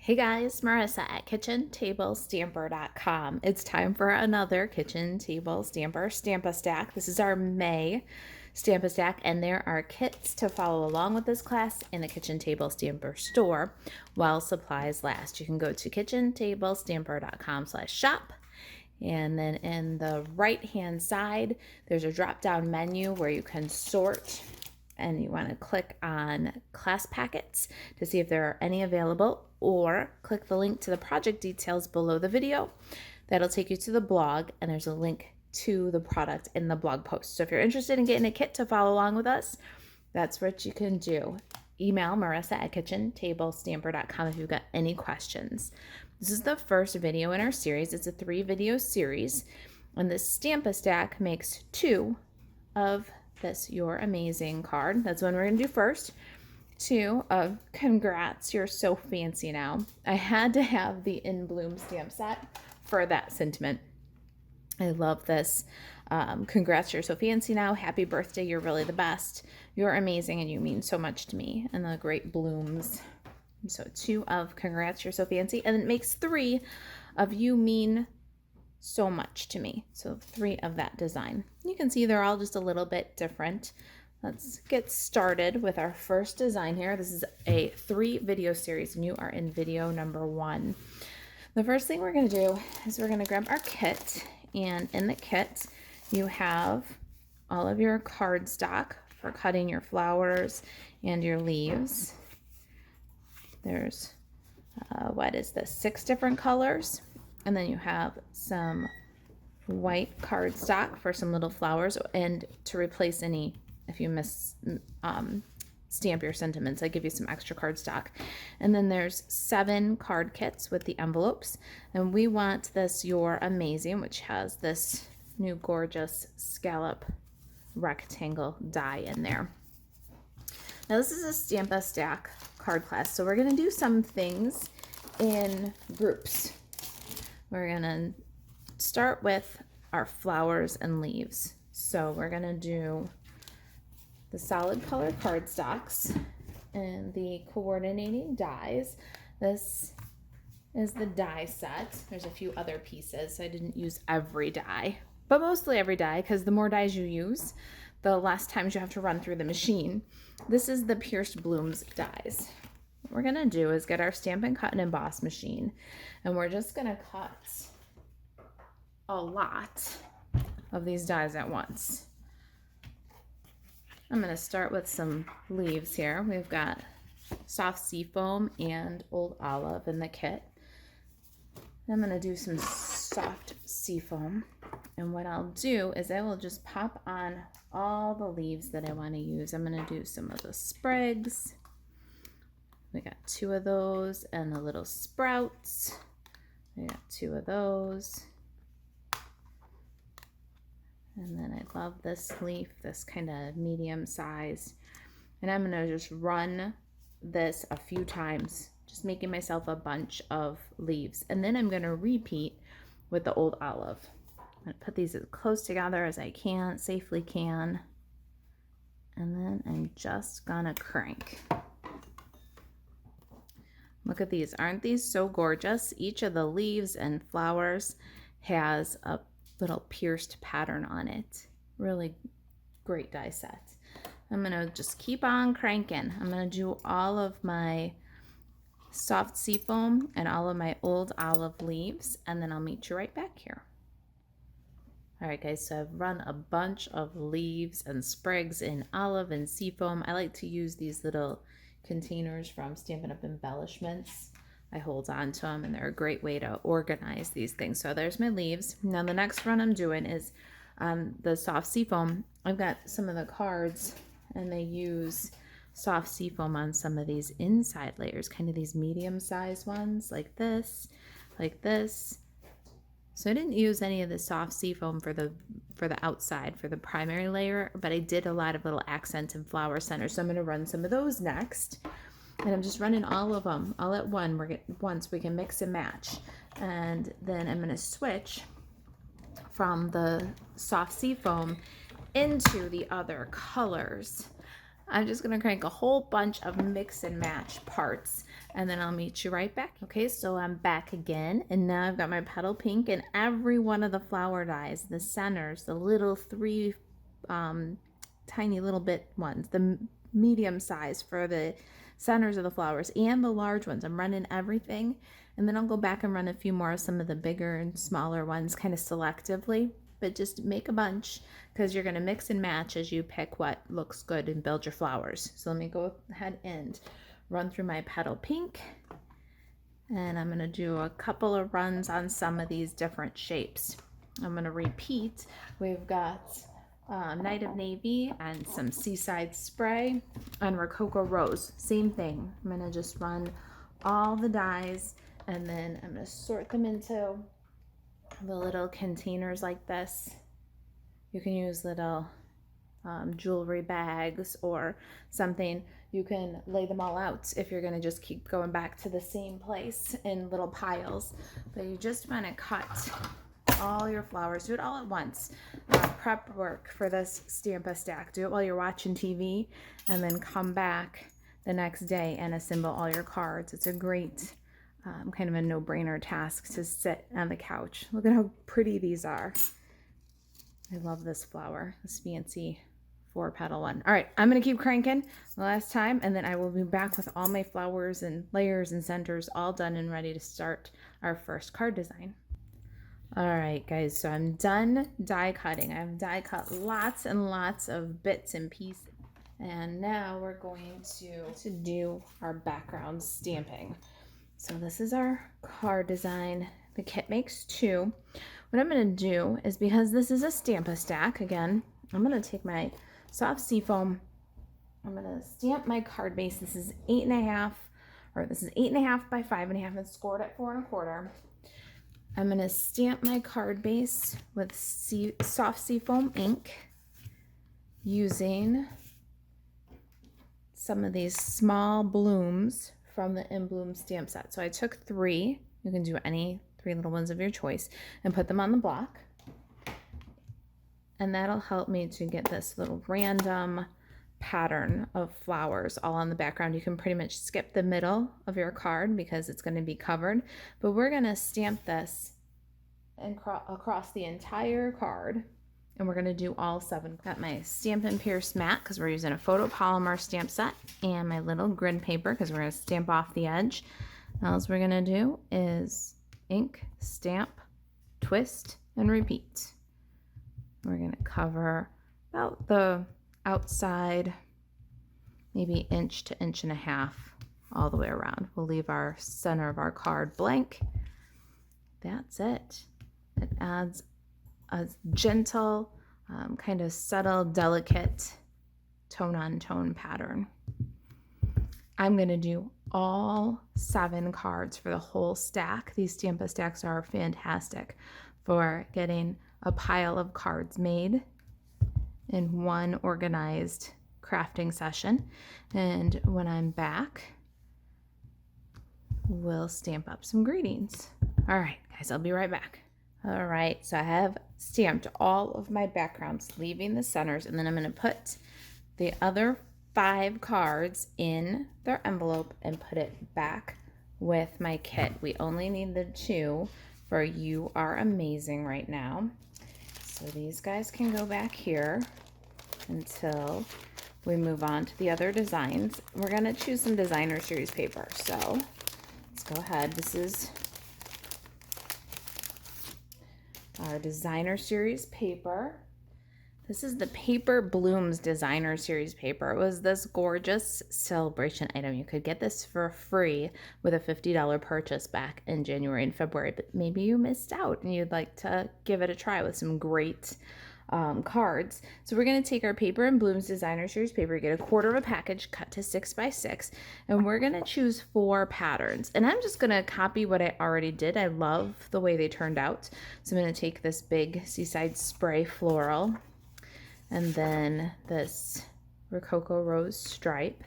Hey guys, Marissa at kitchentablestamper.com. It's time for another kitchen table stamper Stamp-A-Stack. This is our May Stamp-A-Stack, and there are kits to follow along with this class in the Kitchen Table Stamper store while supplies last. You can go to kitchentablestamper.com/shop. And then in the right hand side, there's a drop down menu where you can sort, and you want to click on class packets to see if there are any available, or click the link to the project details below the video. That'll take you to the blog, and there's a link to the product in the blog post. So if you're interested in getting a kit to follow along with us, that's what you can do. Email Marissa at kitchentablestamper.com if you've got any questions. This is the first video in our series. It's a 3-video series, and this Stamp-A-Stack makes 2 of this You're Amazing card. That's one we're going to do first. 2 of Congrats, You're So Fancy Now. I had to have the In Bloom stamp set for that sentiment. I love this. Congrats, you're so fancy now. Happy birthday, you're really the best. You're amazing and you mean so much to me. And the great blooms. So 2 of Congrats, you're so fancy. And it makes 3 of You Mean So Much to Me. So 3 of that design. You can see they're all just a little bit different. Let's get started with our first design here. This is a 3-video series, and you are in video number 1. The first thing we're going to do is we're going to grab our kit, and in the kit you have all of your cardstock for cutting your flowers and your leaves. There's, 6 different colors, and then you have some white cardstock for some little flowers, and to replace any, if you miss stamp your sentiments, I give you some extra cardstock. And then there's 7 card kits with the envelopes, and we want this You're Amazing, which has this new gorgeous scallop rectangle die in there. Now this is a Stamp-A-Stack card class, so we're going to do some things in groups. We're going to start with our flowers and leaves. So we're going to do the solid color cardstocks and the coordinating dies. This is the die set. There's a few other pieces, so I didn't use every die, but mostly every die, because the more dies you use, the less times you have to run through the machine. This is the Pierced Blooms dies. What we're gonna do is get our Stampin' Cut and Emboss machine, and we're just gonna cut a lot of these dies at once. I'm going to start with some leaves here. We've got soft seafoam and old olive in the kit. I'm going to do some soft seafoam, and what I'll do is I will just pop on all the leaves that I want to use. I'm going to do some of the sprigs. We got 2 of those, and the little sprouts. We got 2 of those. And then I love this leaf, this kind of medium size. And I'm going to just run this a few times, just making myself a bunch of leaves. And then I'm going to repeat with the old olive. I'm going to put these as close together as I can, safely can. And then I'm just going to crank. Look at these. Aren't these so gorgeous? Each of the leaves and flowers has a little pierced pattern on it. Really great die set. I'm gonna just keep on cranking. I'm gonna do all of my soft seafoam and all of my old olive leaves, and then I'll meet you right back here. All right guys, so I've run a bunch of leaves and sprigs in olive and seafoam. I like to use these little containers from Stampin' Up embellishments. I hold on to them, and they're a great way to organize these things. So there's my leaves. Now the next run I'm doing is the soft seafoam. I've got some of the cards, and they use soft seafoam on some of these inside layers, kind of these medium-sized ones, like this, like this. So I didn't use any of the soft seafoam for the outside, for the primary layer, but I did a lot of little accents and flower centers. So I'm going to run some of those next. And I'm just running all of them all at once. We can mix and match. And then I'm going to switch from the soft seafoam into the other colors. I'm just gonna crank a whole bunch of mix and match parts, and then I'll meet you right back. Okay, so I'm back again, and now I've got my petal pink and every one of the flower dies, the centers, the little three tiny little bit ones, the medium size for the centers of the flowers, and the large ones. I'm running everything, and then I'll go back and run a few more of some of the bigger and smaller ones kind of selectively, but just make a bunch because you're going to mix and match as you pick what looks good and build your flowers. So let me go ahead and run through my petal pink, and I'm going to do a couple of runs on some of these different shapes. I'm going to repeat. We've got Night of Navy and some Seaside Spray and Rococo Rose. Same thing. I'm going to just run all the dies, and then I'm going to sort them into the little containers like this. You can use little jewelry bags or something. You can lay them all out if you're going to just keep going back to the same place in little piles. But you just want to cut all your flowers. Do it all at once. Prep work for this Stampa stack. Do it while you're watching TV, and then come back the next day and assemble all your cards. It's a great kind of a no-brainer task to sit on the couch. Look at how pretty these are. I love this flower, this fancy 4-petal one. All right, I'm going to keep cranking the last time, and then I will be back with all my flowers and layers and centers all done and ready to start our first card design. All right, guys, so I'm done die cutting. I've die cut lots and lots of bits and pieces. And now we're going to do our background stamping. So this is our card design. The kit makes 2. What I'm going to do is, because this is a Stampa stack, again, I'm going to take my soft seafoam. I'm going to stamp my card base. This is 8.5, or this is 8.5 by 5.5. It's scored at 4.25. I'm going to stamp my card base with soft seafoam ink using some of these small blooms from the In Bloom stamp set. So I took 3. You can do any 3 little ones of your choice and put them on the block. And that'll help me to get this little random pattern of flowers all on the background. You can pretty much skip the middle of your card because it's going to be covered, but we're going to stamp this and across the entire card, and we're going to do all 7. Got my Stampin' Pierce mat because we're using a photopolymer stamp set, and my little grid paper because we're going to stamp off the edge. All we're going to do is ink, stamp, twist, and repeat. We're going to cover about the outside, maybe 1 to 1.5 inches all the way around. We'll leave our center of our card blank. That's it. It adds a gentle, kind of subtle, delicate tone-on-tone pattern. I'm going to do all 7 cards for the whole stack. These Stampa stacks are fantastic for getting a pile of cards made in one organized crafting session. And when I'm back, we'll stamp up some greetings. All right, guys, I'll be right back. All right, so I have stamped all of my backgrounds, leaving the centers, and then I'm going to put the other 5 cards in their envelope and put it back with my kit. We only need the 2 for You Are Amazing right now. So these guys can go back here until we move on to the other designs. We're going to choose some designer series paper. So let's go ahead. This is our designer series paper. This is the Paper Blooms designer series paper. It was this gorgeous celebration item. You could get this for free with a $50 purchase back in January and February, but maybe you missed out and you'd like to give it a try with some great cards. So we're going to take our Paper and Blooms designer series paper, get 1/4 of a package cut to 6 by 6, and we're going to choose 4 patterns. And I'm just going to copy what I already did. I love the way they turned out. So I'm going to take this big Seaside Spray floral, and then this Rococo Rose stripe.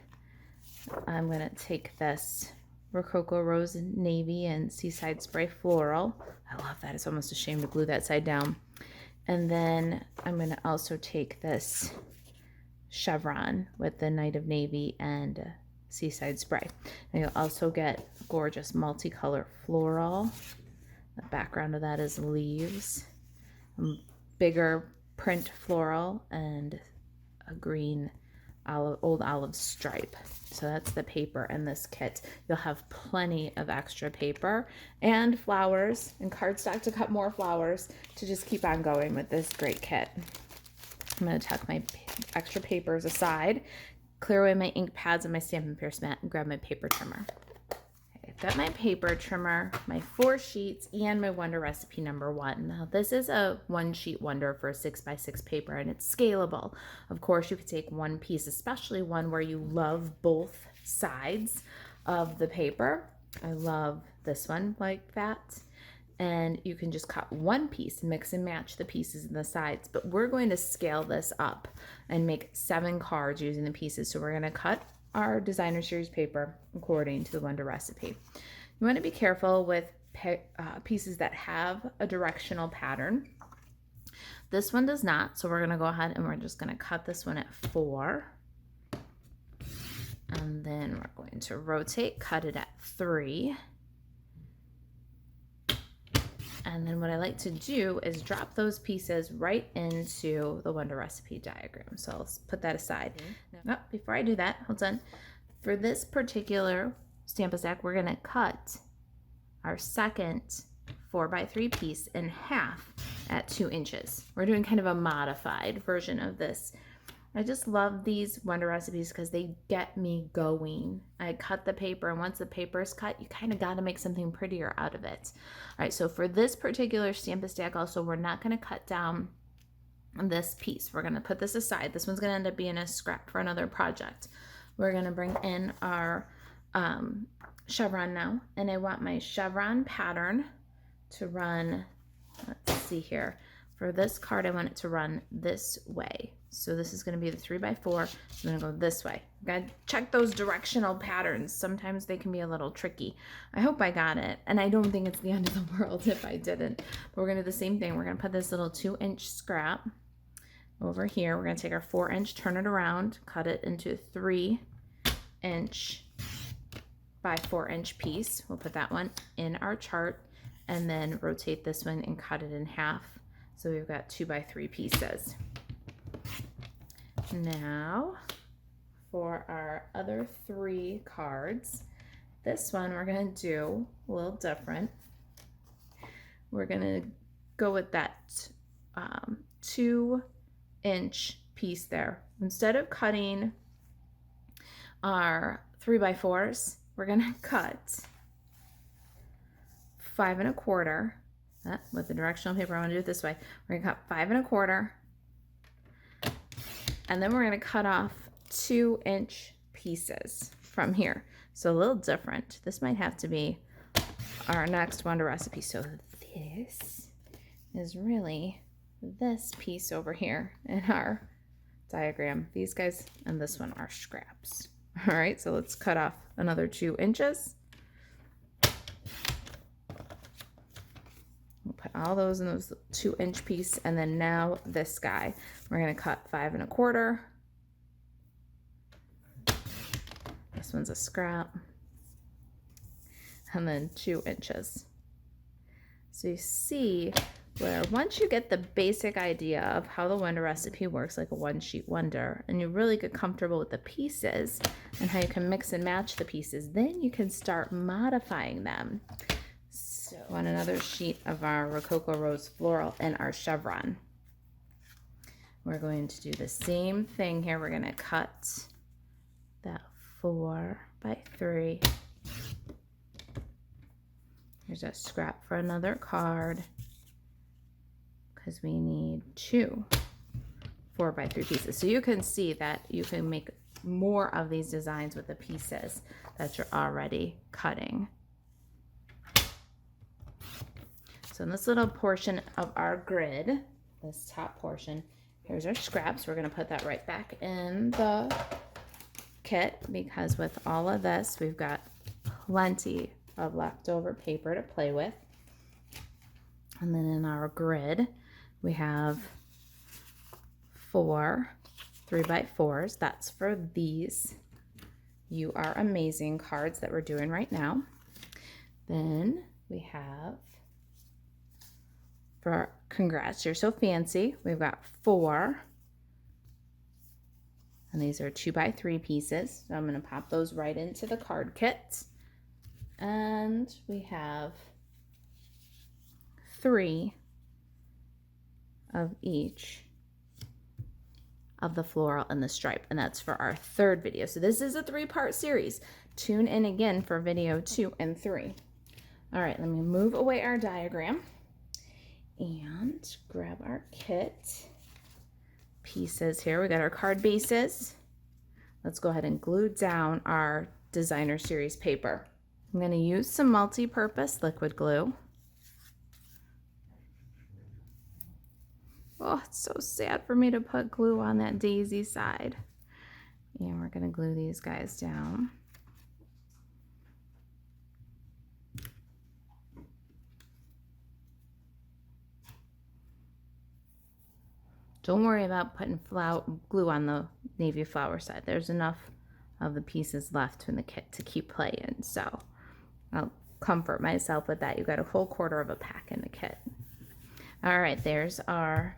I'm going to take this Rococo Rose Navy and Seaside Spray floral. I love that. It's almost a shame to glue that side down. And then I'm going to also take this chevron with the Night of Navy and Seaside Spray. And you'll also get gorgeous multicolor floral. The background of that is leaves, bigger print floral, and a green old olive stripe. So that's the paper in this kit. You'll have plenty of extra paper and flowers and cardstock to cut more flowers to just keep on going with this great kit. I'm going to tuck my extra papers aside, clear away my ink pads and my Stampin' Pierce mat, and grab my paper trimmer. Okay, I've got my paper trimmer, my 4 sheets, and my Wonder Recipe #1. Now this is a 1-sheet wonder for a 6x6 paper, and it's scalable. Of course, you could take one piece, especially one where you love both sides of the paper. I love this one like that. And you can just cut one piece, mix and match the pieces and the sides. But we're going to scale this up and make 7 cards using the pieces. So we're going to cut our designer series paper according to the Wonder Recipe. You want to be careful with pieces that have a directional pattern. This one does not, so we're going to go ahead and we're just going to cut this one at 4. And then we're going to rotate, cut it at 3. And then what I like to do is drop those pieces right into the Wonder Recipe diagram. So I'll put that aside. Oh, before I do that, hold on. For this particular Stampin' Stack, we're gonna cut our second 4x3 piece in half at 2 inches. We're doing kind of a modified version of this. I just love these Wonder Recipes because they get me going. I cut the paper, and once the paper is cut, you kind of got to make something prettier out of it. All right, so for this particular Stampin' Stack also, we're not going to cut down this piece. We're going to put this aside. This one's going to end up being a scrap for another project. We're going to bring in our chevron now, and I want my chevron pattern to run, let's see here. For this card, I want it to run this way. So this is going to be the 3x4. So I'm going to go this way. Got to check those directional patterns. Sometimes they can be a little tricky. I hope I got it. And I don't think it's the end of the world if I didn't. But we're going to do the same thing. We're going to put this little 2-inch scrap over here. We're going to take our 4-inch, turn it around, cut it into a 3-inch by 4-inch piece. We'll put that one in our chart and then rotate this one and cut it in half. So we've got 2x3 pieces. Now for our other 3 cards, this one we're going to do a little different. We're going to go with that 2-inch piece there. Instead of cutting our 3x4s, we're going to cut 5 1/4. With the directional paper, I want to do it this way. We're going to cut 5 1/4. And then we're going to cut off 2-inch pieces from here. So a little different. This might have to be our next Wonder Recipe. So this is really this piece over here in our diagram. These guys and this one are scraps. All right, so let's cut off another 2 inches. We'll put all those in those 2-inch piece, and then now this guy. We're going to cut 5 1/4. This one's a scrap. And then 2 inches. So you see where once you get the basic idea of how the Wonder Recipe works, like a 1-sheet wonder, and you really get comfortable with the pieces and how you can mix and match the pieces, then you can start modifying them. So on another sheet of our Rococo Rose Floral and our chevron. We're going to do the same thing here. We're going to cut that 4x3. Here's a scrap for another card because we need 2 4x3 pieces. So you can see that you can make more of these designs with the pieces that you're already cutting. So in this little portion of our grid, this top portion, here's our scraps. We're going to put that right back in the kit because with all of this, we've got plenty of leftover paper to play with. And then in our grid, we have 4 3x4s. That's for these You Are Amazing cards that we're doing right now. Then we have, for Congrats, You're So Fancy, we've got 4. And these are 2x3 pieces. So I'm going to pop those right into the card kit. And we have 3 of each of the floral and the stripe, and that's for our 3rd video. So this is a 3-part series. Tune in again for video 2 and 3. All right, let me move away our diagram and grab our kit pieces here. We got our card bases. Let's go ahead and glue down our designer series paper. I'm going to use some multi-purpose liquid glue. Oh, it's so sad for me to put glue on that daisy side. And we're going to glue these guys down. Don't worry about putting glue on the navy flower side. There's enough of the pieces left in the kit to keep playing, so I'll comfort myself with that. You got a whole quarter of a pack in the kit. All right, there's our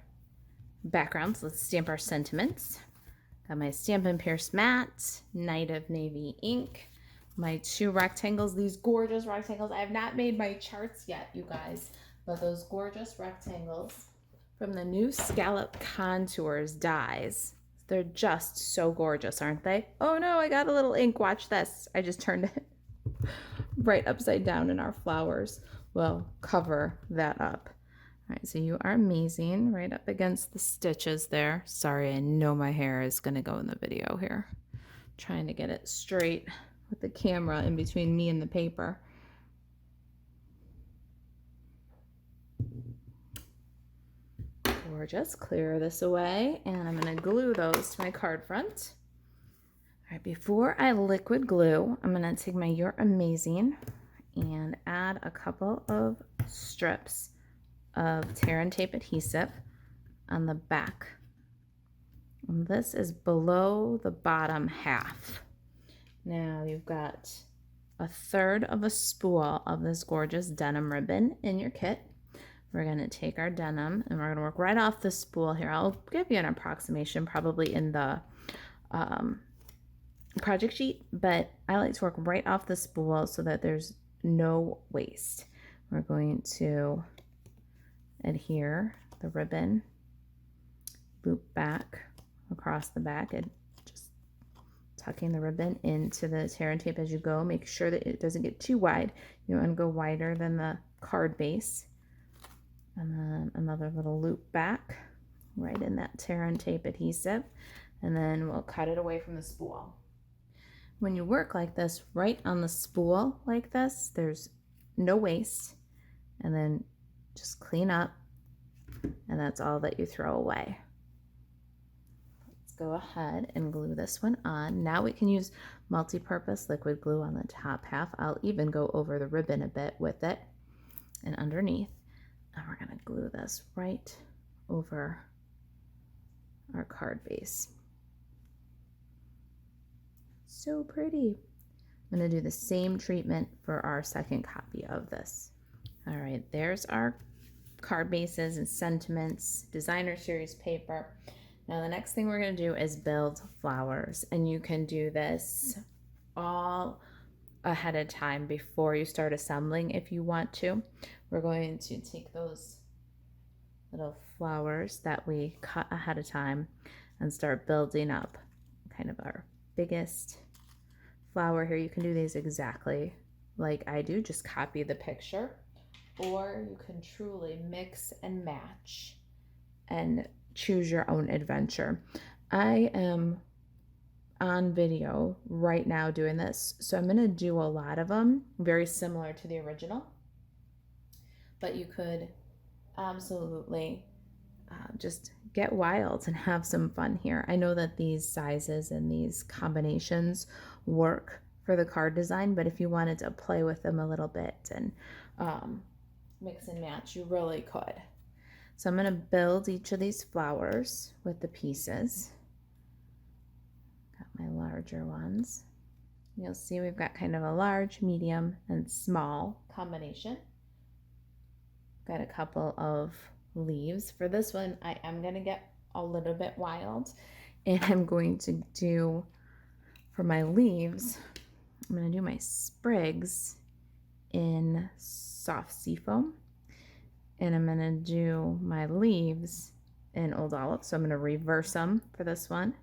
backgrounds. Let's stamp our sentiments. Got my Stampin' Pierce Matte, Night of Navy ink, my 2 rectangles, these gorgeous rectangles. I have not made my charts yet, you guys, but those gorgeous rectangles from the new Scallop Contours dies. They're just so gorgeous, aren't they? Oh no, I got a little ink. Watch this. I just turned it right upside down, and our flowers will cover that up. All right, so You Are Amazing right up against the stitches there. Sorry, I know my hair is going to go in the video here. Trying to get it straight with the camera in between me and the paper. Gorgeous. Clear this away, and I'm going to glue those to my card front. All right, before I liquid glue, I'm going to take my You're Amazing and add a couple of strips of tear and tape adhesive on the back. And this is below the bottom half. Now you've got 1/3 of a spool of this gorgeous denim ribbon in your kit. We're going to take our denim and we're going to work right off the spool here. I'll give you an approximation probably in the project sheet, but I like to work right off the spool so that there's no waste. We're going to adhere the ribbon, loop back across the back, and just tucking the ribbon into the tear and tape as you go. Make sure that it doesn't get too wide. You want to go wider than the card base. And then another little loop back right in that tear and tape adhesive, and then we'll cut it away from the spool. When you work like this, right on the spool like this, there's no waste, and then just clean up, and that's all that you throw away. Let's go ahead and glue this one on. Now we can use multi-purpose liquid glue on the top half. I'll even go over the ribbon a bit with it and underneath. And we're going to glue this right over our card base. So pretty. I'm going to do the same treatment for our second copy of this. All right, there's our card bases and sentiments, designer series paper. Now the next thing we're going to do is build flowers, and you can do this all ahead of time before you start assembling if you want to. We're going to take those little flowers that we cut ahead of time and start building up kind of our biggest flower here. You can do these exactly like I do, just copy the picture, or you can truly mix and match and choose your own adventure. I am on video right now doing this, so I'm going to do a lot of them very similar to the original, but you could absolutely just get wild and have some fun here. I know that these sizes and these combinations work for the card design, but if you wanted to play with them a little bit and mix and match, you really could. So I'm going to build each of these flowers with the pieces. my larger ones. You'll see we've got kind of a large, medium, and small combination. Got a couple of leaves. For this one, I am going to get a little bit wild, and I'm going to do, for my leaves, I'm going to do my sprigs in soft seafoam, and I'm going to do my leaves in Old Olive. So I'm going to reverse them for this one.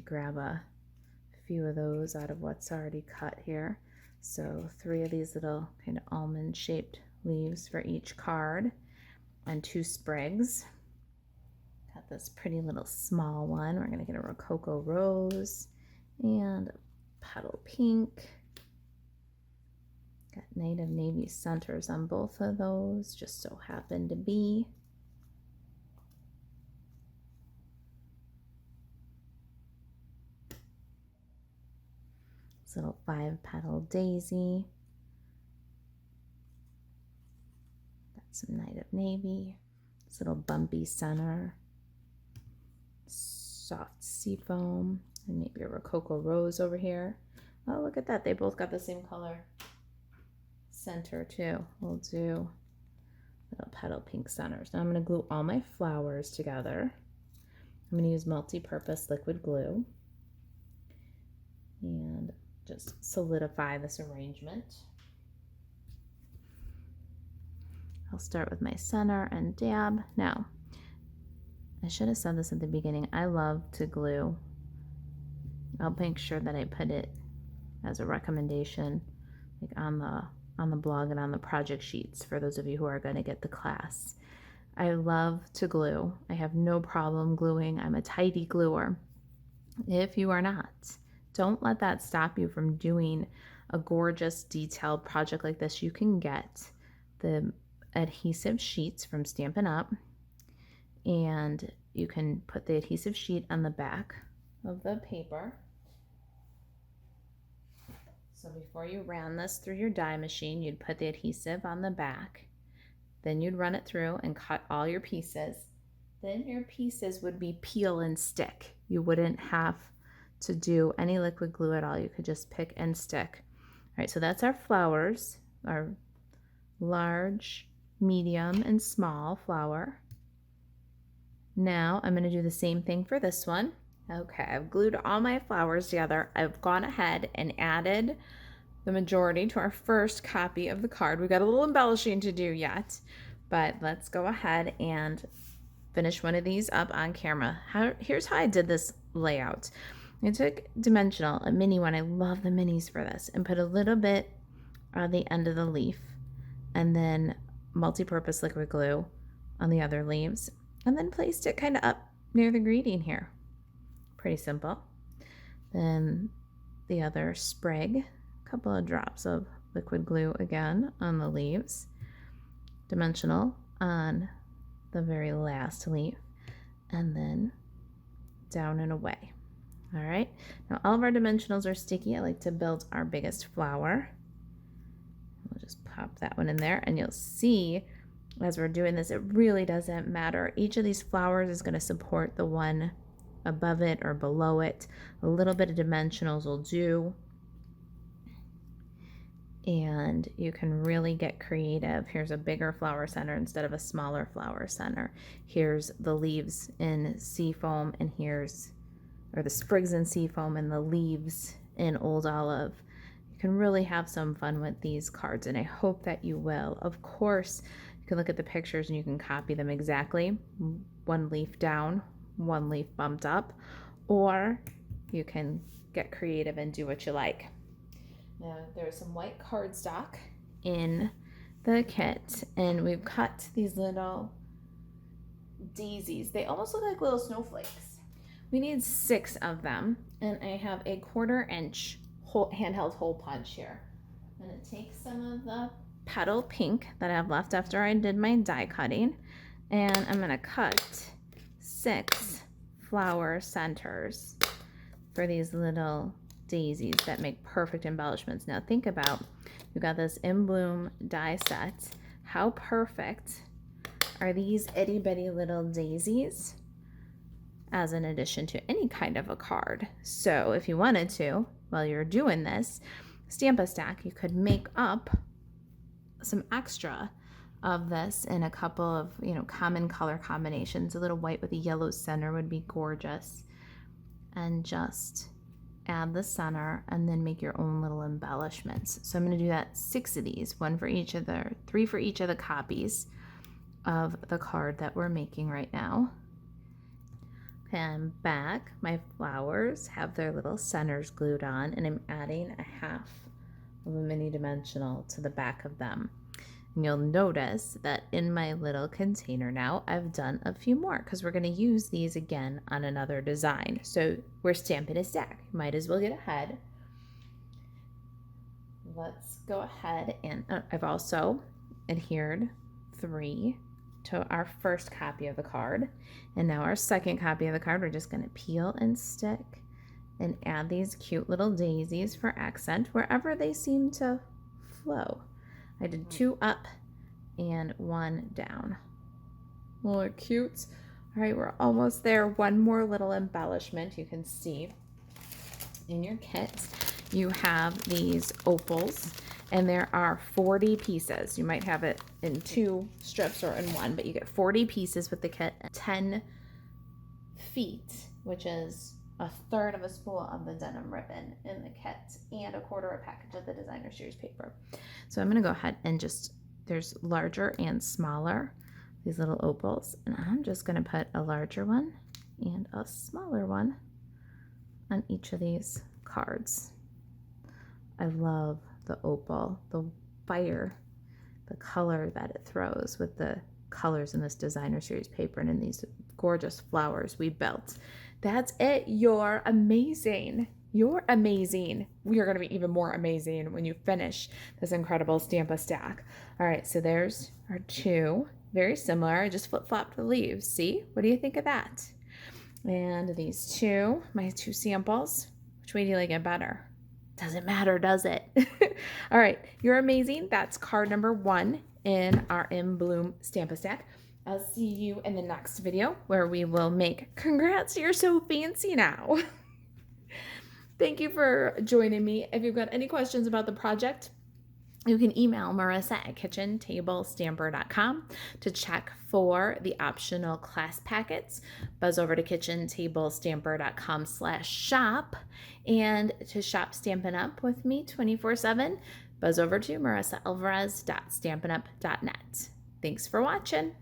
Grab a few of those out of what's already cut here. So 3 of these little kind of almond shaped leaves for each card and 2 sprigs. Got this pretty little small one. We're going to get a Rococo rose and a petal pink. Got Night of Navy centers on both of those, just so happen to be. This little 5-petal daisy. Got some Night of Navy. This little bumpy center. Soft seafoam. And maybe a Rococo rose over here. Oh, look at that. They both got the same color center too. We'll do little petal pink centers. Now I'm going to glue all my flowers together. I'm going to use multi-purpose liquid glue and just solidify this arrangement. I'll start with my center and dab. Now, I should have said this at the beginning. I love to glue. I'll make sure that I put it as a recommendation, like on the blog and on the project sheets for those of you who are going to get the class. I love to glue. I have no problem gluing. I'm a tidy gluer. If you are not, don't let that stop you from doing a gorgeous detailed project like this. You can get the adhesive sheets from Stampin' Up, and you can put the adhesive sheet on the back of the paper. So before you ran this through your die machine, you'd put the adhesive on the back, then you'd run it through and cut all your pieces. Then your pieces would be peel and stick. You wouldn't have to do any liquid glue at all. You could just pick and stick. All right, so that's our flowers, our large, medium, and small flower. Now I'm going to do the same thing for this one. Okay, I've glued all my flowers together. I've gone ahead and added the majority to our first copy of the card. We've got a little embellishing to do yet, but let's go ahead and finish one of these up on camera. Here's how I did this layout. I took dimensional, a mini one. I love the minis for this, and put a little bit on the end of the leaf, and then multi-purpose liquid glue on the other leaves, and then placed it kind of up near the greeting here. Pretty simple. Then the other sprig, a couple of drops of liquid glue again on the leaves, dimensional on the very last leaf, and then down and away. All right, now all of our dimensionals are sticky. I like to build our biggest flower. We'll just pop that one in there, and you'll see as we're doing this, it really doesn't matter. Each of these flowers is going to support the one above it or below it. A little bit of dimensionals will do, and you can really get creative. Here's a bigger flower center instead of a smaller flower center. Here's the leaves in seafoam, and here's, or the sprigs in seafoam and the leaves in Old Olive. You can really have some fun with these cards, and I hope that you will. Of course, you can look at the pictures and you can copy them exactly. One leaf down, one leaf bumped up, or you can get creative and do what you like. Now there's some white cardstock in the kit, and we've cut these little daisies. They almost look like little snowflakes. We need 6 of them, and I have a 1/4 inch handheld hole punch here. I'm going to take some of the petal pink that I have left after I did my die cutting, and I'm going to cut 6 flower centers for these little daisies that make perfect embellishments. Now think about, we've got this in bloom die set. How perfect are these itty bitty little daisies as an addition to any kind of a card. So if you wanted to, while you're doing this Stamp-A-Stack, you could make up some extra of this in a couple of, common color combinations. A little white with a yellow center would be gorgeous. And just add the center and then make your own little embellishments. So I'm going to do that 6 of these, 3 for each of the copies of the card that we're making right now. And back, my flowers have their little centers glued on, and I'm adding a half of a mini dimensional to the back of them. And you'll notice that in my little container now, I've done a few more because we're going to use these again on another design. So we're stamping a stack. Might as well get ahead. Let's go ahead, and I've also adhered 3 to our first copy of the card. And now our second copy of the card, we're just going to peel and stick and add these cute little daisies for accent wherever they seem to flow. I did 2 up and 1 down. Oh, they're cute. All right, we're almost there. One more little embellishment you can see in your kit. You have these opals, and there are 40 pieces. You might have it in 2 strips or in 1, but you get 40 pieces with the kit. 10 feet, which is a third of a spool of the denim ribbon in the kit, and a quarter a package of the designer series paper. So I'm going to go ahead and there's larger and smaller, these little opals, and I'm just going to put a larger one and a smaller one on each of these cards. I love the opal, the fire, the color that it throws with the colors in this designer series paper and in these gorgeous flowers we built. That's it. You're amazing. You're amazing. We are going to be even more amazing when you finish this incredible Stamp-A-Stack. All right, so there's our 2. Very similar. I just flip-flopped the leaves. See? What do you think of that? And these 2, my 2 samples. Which way do you like it better? Doesn't matter, does it? All right, you're amazing. That's card number 1 in our In Bloom Stamp-A-Stack. I'll see you in the next video where we will make, congrats, you're so fancy now. Thank you for joining me. If you've got any questions about the project, you can email Marisa at kitchentablestamper.com to check for the optional class packets. Buzz over to kitchentablestamper.com/shop, and to shop Stampin' Up with me 24/7, buzz over to marisaalvarez.stampinup.net. Thanks for watching.